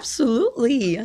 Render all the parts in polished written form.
Absolutely.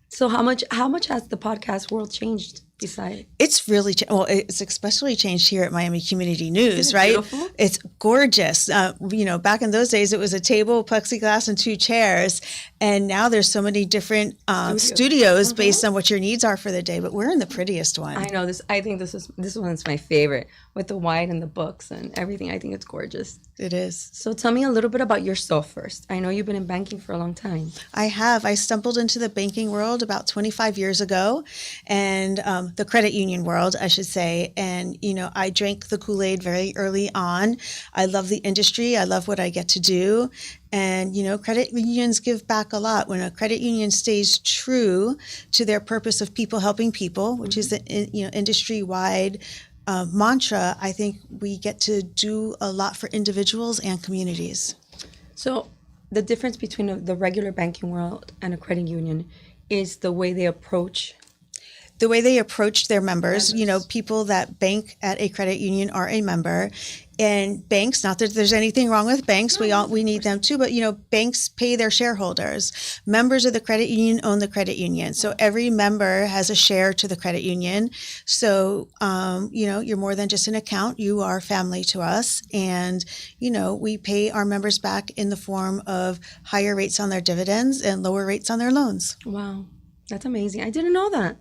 So how much has the podcast world changed beside? It's really, it's especially changed here at Miami Community News, Isn't it right? beautiful? It's gorgeous. Back in those days, it was a table, plexiglass, and 2 chairs. And now there's so many different studios based on what your needs are for the day. But we're in the prettiest one. I know this. I think this one's my favorite with the white and the books and everything. I think it's gorgeous. It is. So tell me a little bit about yourself first. I know you've been in banking for a long time. I have. I stumbled into the banking world about 25 years ago, and the credit union world, I should say. And, I drank the Kool-Aid very early on. I love the industry. I love what I get to do. And, credit unions give back a lot. When a credit union stays true to their purpose of people helping people, which is the industry-wide mantra, I think we get to do a lot for individuals and communities. So the difference between the regular banking world and a credit union is the way they approach their members. People that bank at a credit union are a member. And banks, not that there's anything wrong with banks, we need them too, but banks pay their shareholders. Members of the credit union own the credit union. So every member has a share to the credit union. So you're more than just an account, you are family to us. And we pay our members back in the form of higher rates on their dividends and lower rates on their loans. Wow, that's amazing. I didn't know that.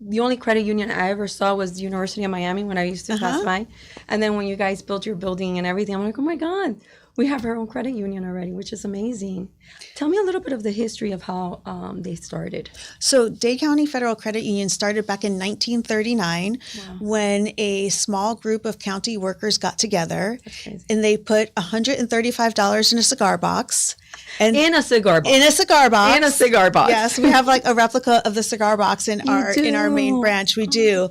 The only credit union I ever saw was the University of Miami when I used to pass by. And then when you guys built your building and everything, I'm like, oh my God, we have our own credit union already, which is amazing. Tell me a little bit of the history of how they started. So Dade County Federal Credit Union started back in 1939 when a small group of county workers got together and they put $135 in a cigar box. In a cigar box. Yes, we have like a replica of the cigar box in our main branch. We do.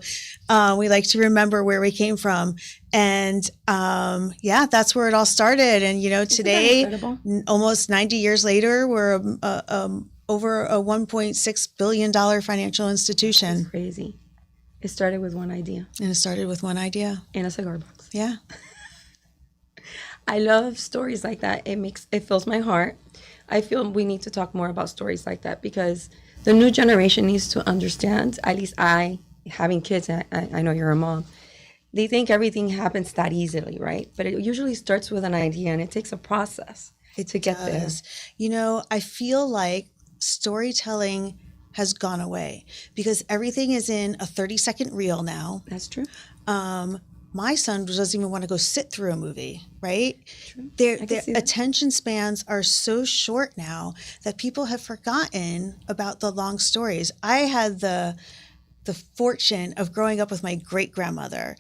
We like to remember where we came from. And that's where it all started. And today, almost 90 years later, we're over a $1.6 billion financial institution. That's crazy. It started with one idea. And it started with one idea. In a cigar box. Yeah. I love stories like that. It fills my heart. I feel we need to talk more about stories like that because the new generation needs to understand, at least having kids, I know you're a mom, they think everything happens that easily, right? But it usually starts with an idea and it takes a process to get there. I feel like storytelling has gone away because everything is in a 30-second reel now. That's true. My son doesn't even want to go sit through a movie, right? True. Their attention spans are so short now that people have forgotten about the long stories. I had the fortune of growing up with my great-grandmother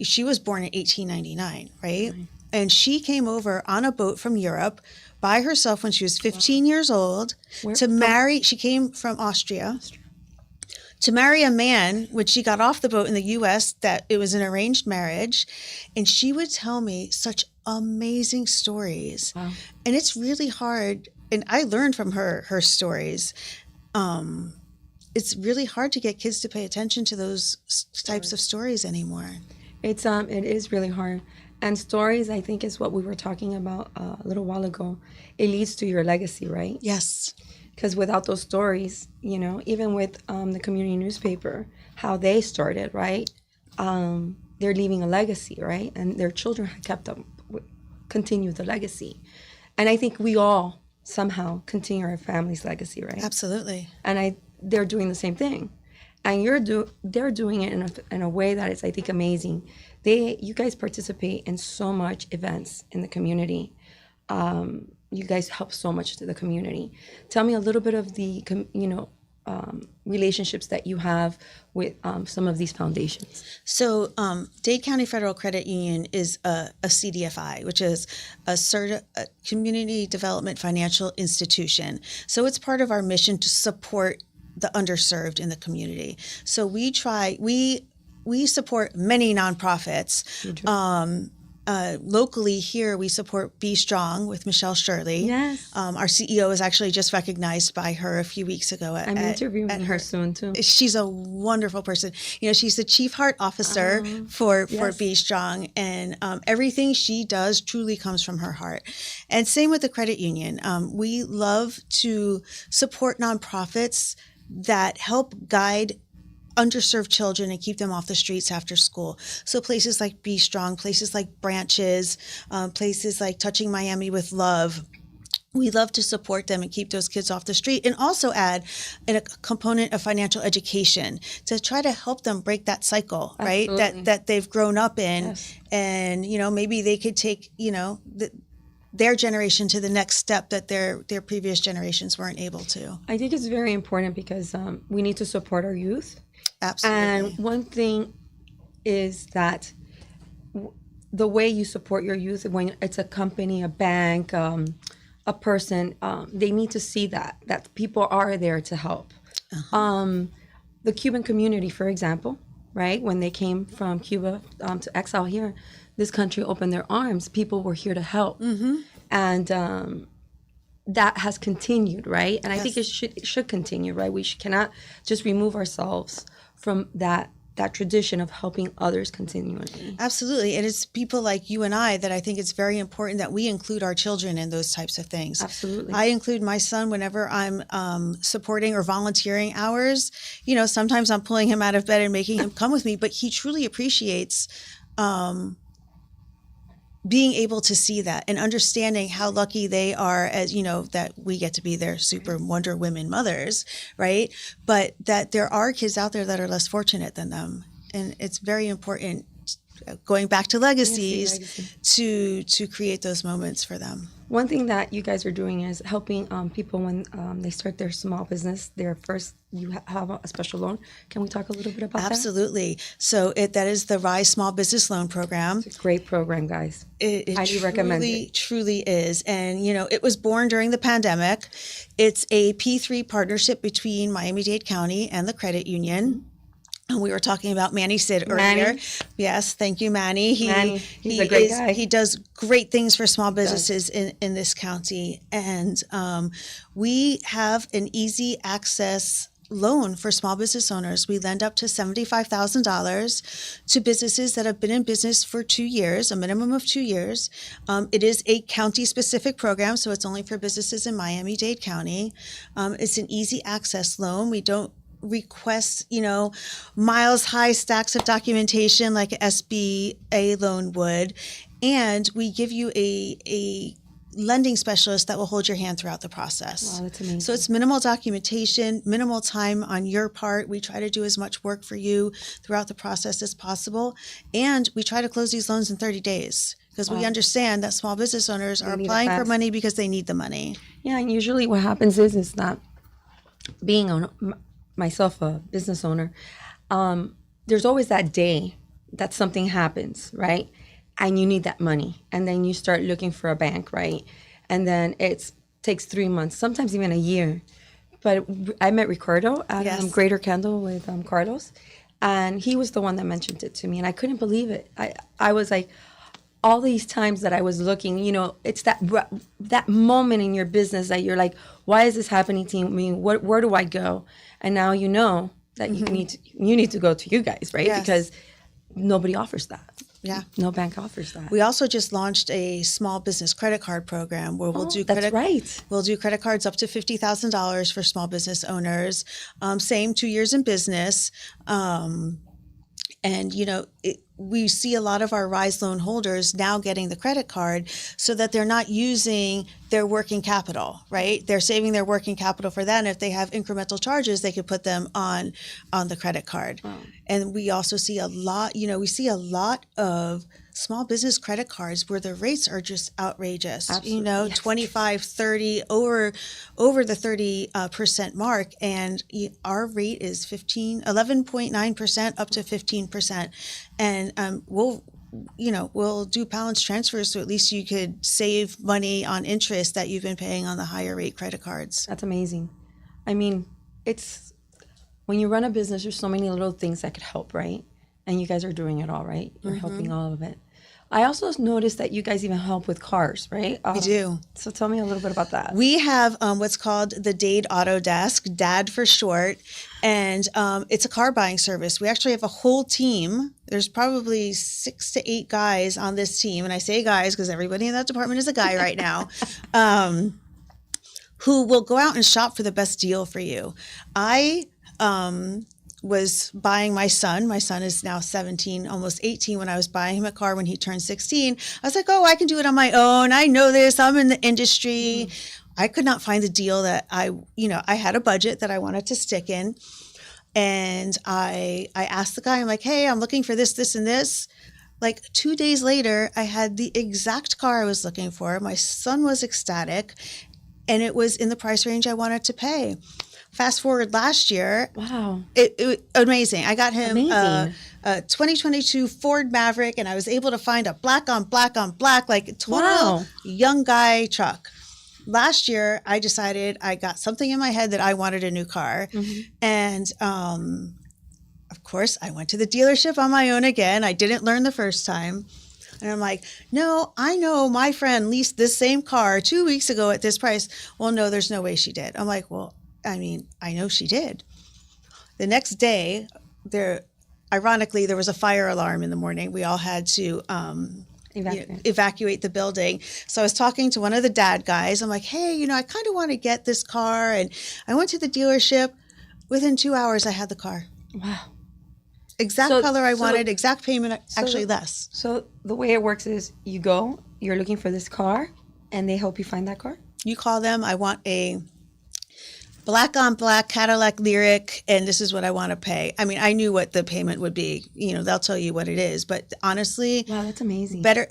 she was born in 1899, right? And she came over on a boat from Europe by herself when she was 15 years old to marry. She came from Austria. To marry a man when she got off the boat in the U.S., that it was an arranged marriage. And she would tell me such amazing stories. Wow. And it's really hard. And I learned from her stories. It's really hard to get kids to pay attention to those types of stories anymore. It is really hard. And stories, I think, is what we were talking about a little while ago. It leads to your legacy, right? Yes. Because without those stories, even with the community newspaper, how they started, right? They're leaving a legacy, right? And their children have continue the legacy. And I think we all somehow continue our family's legacy, right? Absolutely. And they're doing the same thing. And they're doing it in a way that is, I think, amazing. You guys participate in so much events in the community. You guys help so much to the community. Tell me a little bit of the, relationships that you have with some of these foundations. So Dade County Federal Credit Union is a CDFI, which is a Community Development Financial Institution. So it's part of our mission to support the underserved in the community. So we support many nonprofits. locally here, we support Be Strong with Michelle Shirley. Yes. Our CEO was actually just recognized by her a few weeks ago. I'm interviewing her soon too. She's a wonderful person. She's the Chief Heart Officer for yes. Be Strong, and everything she does truly comes from her heart. And same with the credit union. We love to support nonprofits that help guide underserved children and keep them off the streets after school. So places like Be Strong, places like Branches, places like Touching Miami with Love. We love to support them and keep those kids off the street, and also add a component of financial education to try to help them break that cycle, Absolutely. right? That they've grown up in. Yes. And, maybe they could take, their generation to the next step that their previous generations weren't able to. I think it's very important because we need to support our youth. Absolutely. And one thing is that the way you support your youth, when it's a company, a bank, a person, they need to see that people are there to help. The Cuban community, for example, right? When they came from Cuba to exile here, this country opened their arms. People were here to help. And that has continued, right? And Yes. I think it should continue, right? We cannot just remove ourselves from that tradition of helping others continually. Absolutely. And it's people like you and I that I think it's very important that we include our children in those types of things. Absolutely. I include my son whenever I'm supporting or volunteering hours. Sometimes I'm pulling him out of bed and making him come with me, but he truly appreciates being able to see that and understanding how lucky they are, as that we get to be their super Wonder Women mothers, right? But that there are kids out there that are less fortunate than them. And it's very important, going back to legacies, to create those moments for them. One thing that you guys are doing is helping people when they start their small business, you have a special loan. Can we talk a little bit about that? Absolutely. So that is the Rise Small Business Loan Program. It's a great program, guys. It highly recommend it. Truly is. And, it was born during the pandemic. It's a P3 partnership between Miami-Dade County and the credit union. And we were talking about Manny Sid earlier. Manny. Yes, thank you, Manny. He's a great guy. He does great things for small businesses in this county. And we have an easy access loan for small business owners. We lend up to $75,000 to businesses that have been in business for 2 years, a minimum of 2 years. It is a county-specific program, so it's only for businesses in Miami-Dade County. It's an easy access loan. We don't request, miles high stacks of documentation like an SBA loan would. And we give you a lending specialist that will hold your hand throughout the process. Wow, that's amazing. So it's minimal documentation, minimal time on your part. We try to do as much work for you throughout the process as possible. And we try to close these loans in 30 days because we understand that small business owners are applying for money because they need the money. Yeah, and usually what happens is that being myself a business owner, there's always that day that something happens, right? And you need that money. And then you start looking for a bank, right? And then it takes 3 months, sometimes even a year. But I met Ricardo at Greater Kendall with Carlos. And he was the one that mentioned it to me. And I couldn't believe it. I was like, all these times that I was looking, it's that moment in your business that you're like, why is this happening to me? Where do I go? And now you know that you need to go to you guys, right? Yes. Because nobody offers that. Yeah. No bank offers that. We also just launched a small business credit card program where we'll do We'll do credit cards up to $50,000 for small business owners. Same 2 years in business. And, we see a lot of our Rise loan holders now getting the credit card so that they're not using their working capital, right? They're saving their working capital for that. And if they have incremental charges, they could put them on the credit card. Wow. And we also see a lot of small business credit cards where the rates are just outrageous. Absolutely. Yes. 25, 30, over the 30% mark. And our rate is 11.9% up to 15%. And we'll do balance transfers so at least you could save money on interest that you've been paying on the higher rate credit cards. That's amazing. I mean, it's when you run a business, there's so many little things that could help, right? And you guys are doing it all, right? You're helping all of it. I also noticed that you guys even help with cars, right? We do. So tell me a little bit about that. We have what's called the Dade Auto Desk, DAD for short, and it's a car buying service. We actually have a whole team. There's probably 6 to 8 guys on this team, and I say guys because everybody in that department is a guy right now, who will go out and shop for the best deal for you. I was buying my son. My son is now 17, almost 18. When I was buying him a car when he turned 16, I was like, oh, I can do it on my own. I know this. I'm in the industry. I could not find the deal that I had a budget that I wanted to stick in. And I asked the guy, I'm like, hey, I'm looking for this, this, and this. Like 2 days later, I had the exact car I was looking for. My son was ecstatic, and it was in the price range I wanted to pay. Fast forward last year. Wow. It amazing. I got him Amazing. A 2022 Ford Maverick, and I was able to find a black on black on black, like total Wow. young guy truck. Last year, I decided I got something in my head that I wanted a new car. And of course, I went to the dealership on my own again. I didn't learn the first time. And I'm like, no, I know my friend leased this same car 2 weeks ago at this price. Well, no, there's no way she did. I'm like, well, I mean, I know she did. The next day, ironically, there was a fire alarm in the morning. We all had to evacuate the building. So I was talking to one of the dad guys. I'm like, hey, I kind of want to get this car. And I went to the dealership. Within 2 hours, I had the car. Wow. Exact color I wanted, exact payment, actually less. So the way it works is you're looking for this car, and they help you find that car? You call them, I want a black on black Cadillac Lyric, and this is what I want to pay. I mean, I knew what the payment would be. They'll tell you what it is. But honestly, wow, that's amazing. Better.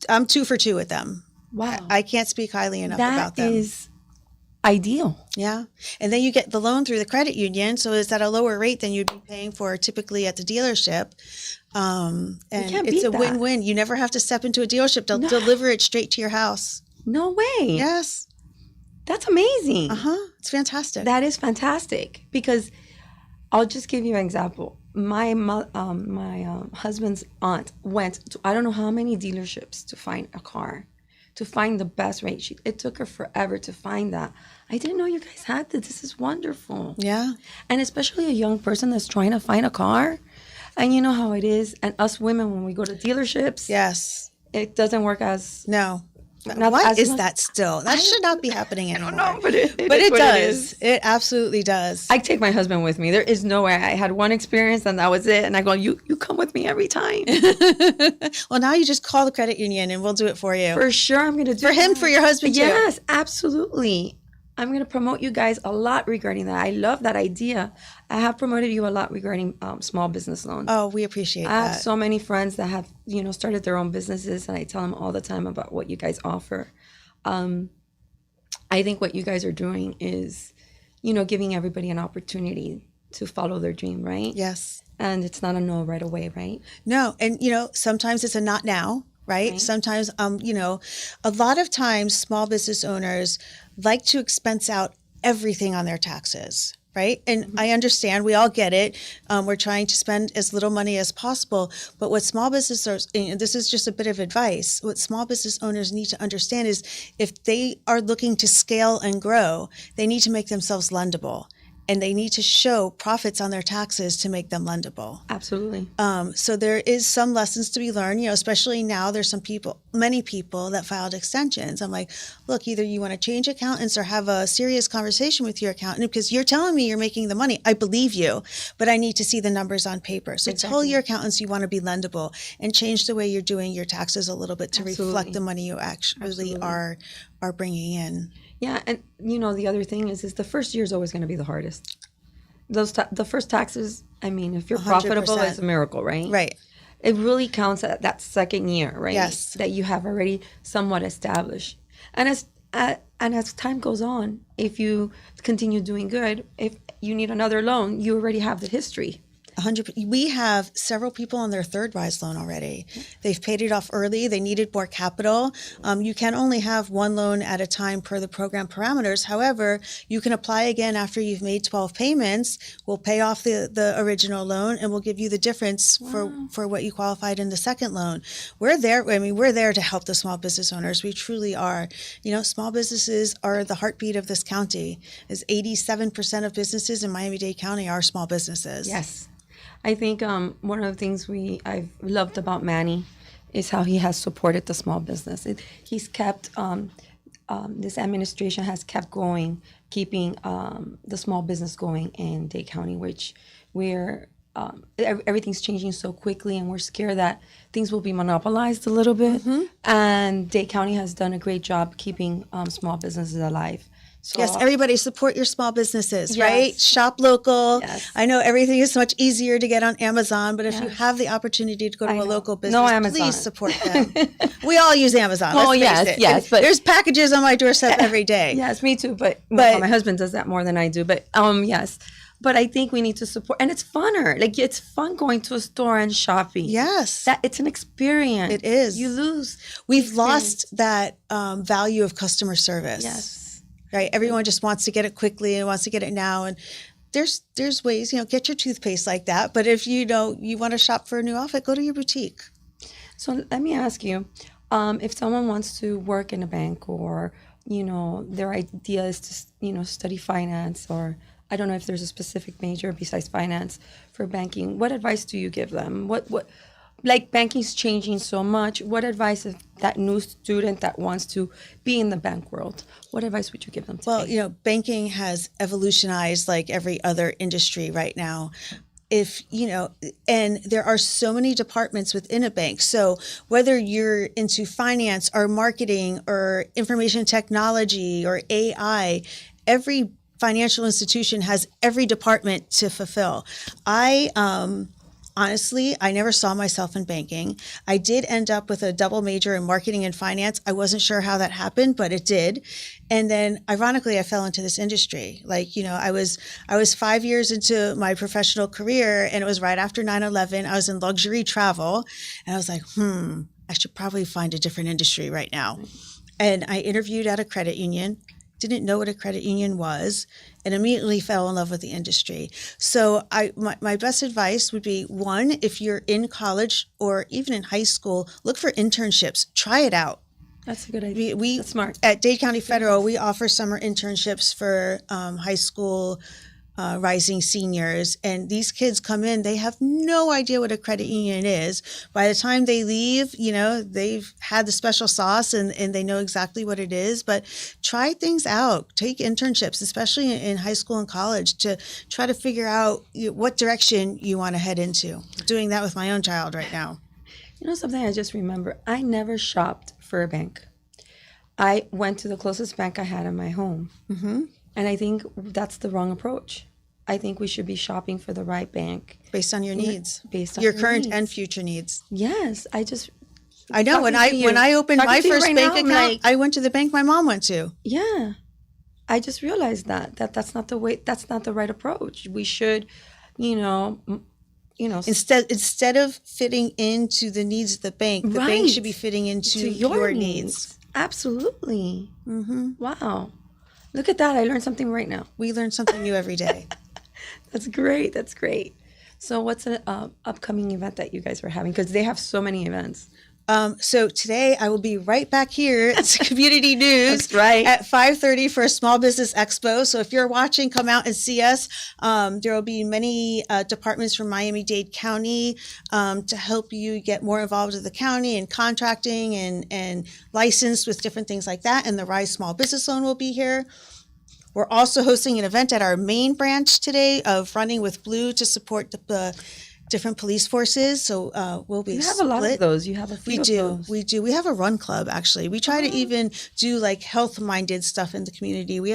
I'm 2 for 2 with them. Wow. I can't speak highly enough about them. That is ideal. Yeah. And then you get the loan through the credit union. So it's at a lower rate than you'd be paying for typically at the dealership. And it's a win-win. You never have to step into a dealership. They'll deliver it straight to your house. No way. Yes. That's amazing. It's fantastic. That is fantastic, because I'll just give you an example. My husband's aunt went to I don't know how many dealerships to find a car, to find the best rate. It took her forever to find that. I didn't know you guys had this. This is wonderful. Yeah. And especially a young person that's trying to find a car. And you know how it is. And us women, when we go to dealerships, yes, it doesn't work as... No. Why is that still? That should not be happening anymore. I don't know, but it does. It is. It absolutely does. I take my husband with me. There is no way. I had one experience and that was it. And I go, you come with me every time. Well, now you just call the credit union and we'll do it for you. For sure, I'm going to do for him, for your husband too. Yes, absolutely. I'm going to promote you guys a lot regarding that. I love that idea. I have promoted you a lot regarding small business loans. Oh, we appreciate that. I have so many friends that have, started their own businesses, and I tell them all the time about what you guys offer. I think what you guys are doing is, giving everybody an opportunity to follow their dream, right? Yes. And it's not a no right away, right? No. And, sometimes it's a not now. Right? Sometimes, a lot of times small business owners like to expense out everything on their taxes, right? And I understand, we all get it. We're trying to spend as little money as possible. But what small business owners, and this is just a bit of advice, what small business owners need to understand is if they are looking to scale and grow, they need to make themselves lendable. And they need to show profits on their taxes to make them lendable. Absolutely. So there is some lessons to be learned, especially now there's many people that filed extensions. I'm like, look, either you want to change accountants or have a serious conversation with your accountant because you're telling me you're making the money. I believe you, but I need to see the numbers on paper. So tell your accountants you want to be lendable and change the way you're doing your taxes a little bit to reflect the money you actually are bringing in. Yeah, and the other thing is the first year is always going to be the hardest. The first taxes, if you're 100%. Profitable, it's a miracle, right? Right. It really counts at that second year, right? Yes. That you have already somewhat established. And as time goes on, if you continue doing good, if you need another loan, you already have the history. 100. We have several people on their third RISE loan already. They've paid it off early. They needed more capital. You can only have one loan at a time per the program parameters. However, you can apply again after you've made 12 payments. We'll pay off the original loan and we'll give you the difference for what you qualified in the second loan. We're there. I mean, we're there to help the small business owners. We truly are. You know, small businesses are the heartbeat of this county. As 87% of businesses in Miami-Dade County are small businesses. Yes. I think one of the things I've loved about Manny is how he has supported the small business. He's kept this administration has kept going, keeping the small business going in Dade County, which we're everything's changing so quickly, and we're scared that things will be monopolized a little bit. And Dade County has done a great job keeping small businesses alive. So, yes, everybody support your small businesses, yes. right? Shop local. Yes. I know everything is much easier to get on Amazon, but if you have the opportunity to go to a local business, please support them. We all use Amazon. Oh, let's yes, face it. yes. But there's packages on my doorstep every day. Yes, me too. But my husband does that more than I do. But yes. But I think we need to support, and it's funner. Like, it's fun going to a store and shopping. Yes. It's an experience. It is. You lose. We've lost that value of customer service. Yes. Right. Everyone just wants to get it quickly and wants to get it now. And there's ways, get your toothpaste like that. But if you want to shop for a new outfit, go to your boutique. So let me ask you, if someone wants to work in a bank, or, their idea is to, study finance, or I don't know if there's a specific major besides finance for banking, what advice do you give them? Like, banking's changing so much. What advice is that new student that wants to be in the bank world? What advice would you give them today? Well, banking has evolutionized like every other industry right now. And there are so many departments within a bank. So whether you're into finance or marketing or information technology or AI, every financial institution has every department to fulfill. Honestly, I never saw myself in banking. I did end up with a double major in marketing and finance. I wasn't sure how that happened, but it did. And then ironically, I fell into this industry. Like, I was 5 years into my professional career, and it was right after 9/11. I was in luxury travel, and I was like, I should probably find a different industry right now. And I interviewed at a credit union. Didn't know what a credit union was, and immediately fell in love with the industry. So my best advice would be, one, if you're in college or even in high school, look for internships. Try it out. That's a good idea. That's smart. At Dade County Federal, we offer summer internships for high school rising seniors, and these kids come in, they have no idea what a credit union is. By the time they leave, they've had the special sauce and they know exactly what it is. But try things out. Take internships, especially in high school and college, to try to figure out what direction you want to head into. Doing that with my own child right now. Something I just remember, I never shopped for a bank. I went to the closest bank I had in my home. And I think that's the wrong approach. I think we should be shopping for the right bank. Based on your needs. Based on your your current needs. and future needs. Yes. I know. When I opened my first bank account, I went to the bank my mom went to. Yeah. I just realized that's not the way, that's not the right approach. We should, Instead of fitting into the needs of the bank, the bank should be fitting into your needs. Absolutely. Wow. Look at that. I learned something right now. We learn something new every day. That's great. That's great. So what's an upcoming event that you guys are having? Because they have so many events. So today I will be right back here at Community News. That's right. At 5:30 for a Small Business Expo. So if you're watching, come out and see us. There will be many departments from Miami-Dade County to help you get more involved with the county and contracting and licensed with different things like that. And the Rise Small Business Loan will be here. We're also hosting an event at our main branch today of Running with Blue to support the different police forces. So we'll be You have a lot of those. You have a few of those. We do. We have a run club, actually. We try to even do like health-minded stuff in the community. We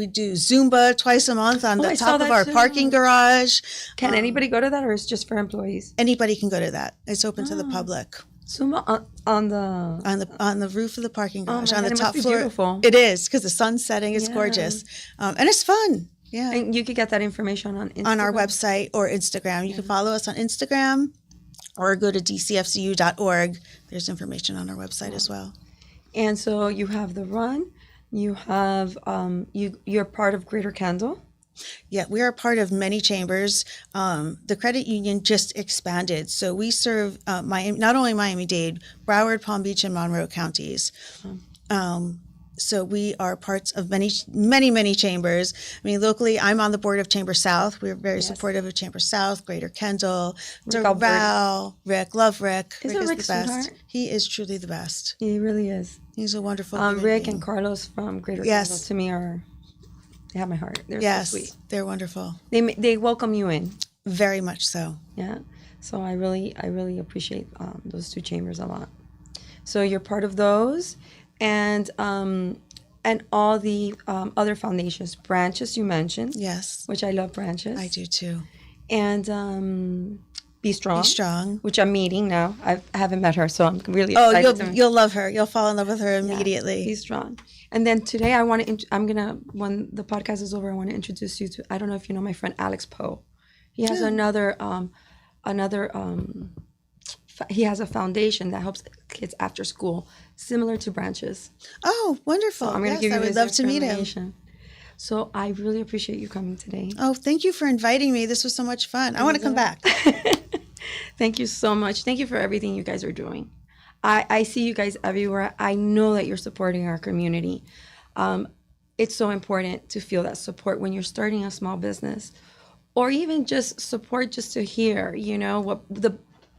do Zumba twice a month on the top of our parking garage. Can anybody go to that, or is it just for employees? Anybody can go to that. It's open to the public. Zumba on the roof of the parking garage, on the it top must be floor. beautiful. It is, because the sun's setting. It's gorgeous, and it's fun. Yeah. And you could get that information on Instagram. On our website or Instagram. You can follow us on Instagram or go to dcfcu.org. There's information on our website as well. And so you have the run. You have you're part of Greater Kendall. Yeah, we are part of many chambers. The credit union just expanded. So we serve not only Miami-Dade, Broward, Palm Beach, and Monroe counties. So we are parts of many, many, many chambers. I mean, locally, I'm on the board of Chamber South. We're very supportive of Chamber South, Greater Kendall, Doral, Rick. Love Rick. Rick is the Rick's best. sweetheart? He is truly the best. He really is. He's a wonderful Rick being. and Carlos from Greater Yes. Kendall to me they have my heart. They're Yes, so sweet. they're wonderful. They welcome you in. Very much so. Yeah. So I really appreciate those two chambers a lot. So you're part of those, and all the other foundations, branches you mentioned. Yes. Which I love branches. I do too. And Be Strong. Be Strong. Which I'm meeting now. I haven't met her, so I'm really Oh, excited. you'll love her. You'll fall in love with her Yeah, immediately. Be Strong. And then today when the podcast is over, I want to introduce you to, I don't know if you know my friend Alex Poe. He has he has a foundation that helps kids after school, similar to Branches. Oh, wonderful. So I'm going to give you I would his love to meet him. information. So I really appreciate you coming today. Oh, thank you for inviting me. This was so much fun. I want to come back. Thank you so much. Thank you for everything you guys are doing. I see you guys everywhere. I know that you're supporting our community. It's so important to feel that support when you're starting a small business, or even just support just to hear,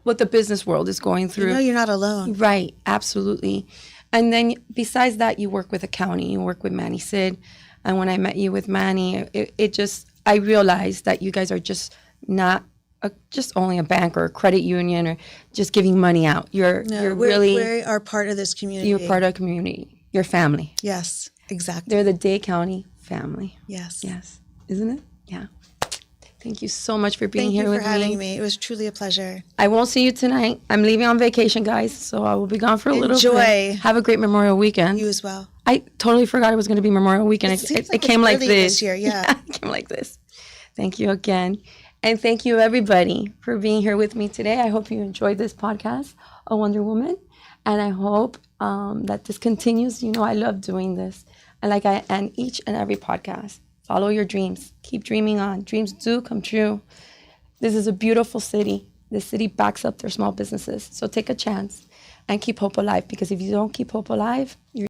what the business world is going through. You're not alone. Right, absolutely. And then besides that, you work with the county, you work with Manny Sid. And when I met you with Manny, I realized that you guys are just not just only a bank or a credit union or just giving money out. We are part of this community. You're part of the community. Your family. Yes, exactly. They're the Dade County family. Yes. Yes. Isn't it? Yeah. Thank you so much for being here with me. Thank you for having me. It was truly a pleasure. I won't see you tonight. I'm leaving on vacation, guys, so I will be gone for a little bit. Enjoy. Have a great Memorial Weekend. You as well. I totally forgot it was going to be Memorial Weekend. It came like this. Year, yeah. It came like this. Thank you again. And thank you, everybody, for being here with me today. I hope you enjoyed this podcast, A Wonder Woman. And I hope that this continues. I love doing this. And like I end each and every podcast. Follow your dreams. Keep dreaming on. Dreams do come true. This is a beautiful city. This city backs up their small businesses. So take a chance and keep hope alive, because if you don't keep hope alive, you're